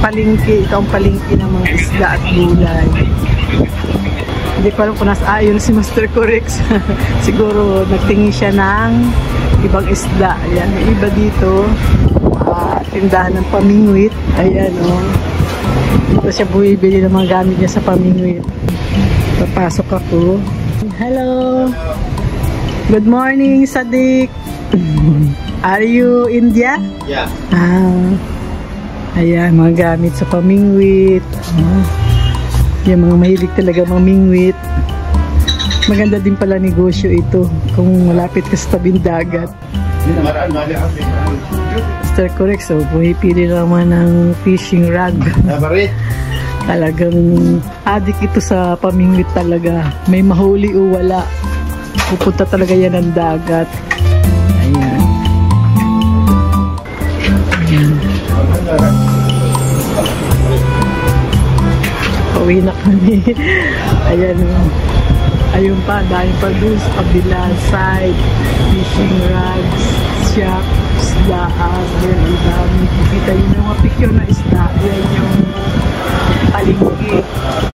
Palingki, ito ang palingki ng mga isda at gulay. Hindi ko alam kung nasa yun si Master Corex. Siguro nagtingin siya ng ibang isda. Ayan, may iba dito. Tindahan ng pamingwit. Ayan, oh. Dito siya buwibili ng mga gamit niya sa pamingwit. Papasok ako. Hello! Good morning, Sadiq! Are you India? Yeah. Ayan, mga gamit sa pamingwit. Yung mga mahilig talaga mamingwit. Maganda din pala negosyo ito kung malapit ka sa tabing dagat. Mr. Corex, pumipili naman ng fishing rod. Talagang adik ito sa pamingwit talaga. May mahuli o wala. Pupunta talaga yan ng dagat. Ayan. Pauwi na kami. Ayan. Ayun pa, dahil pa doon sa kabila side, fishing rods, shop, isdaan. Ayan, ang dami. Kita yun yung mga picture na isda. Ayan yung palingki.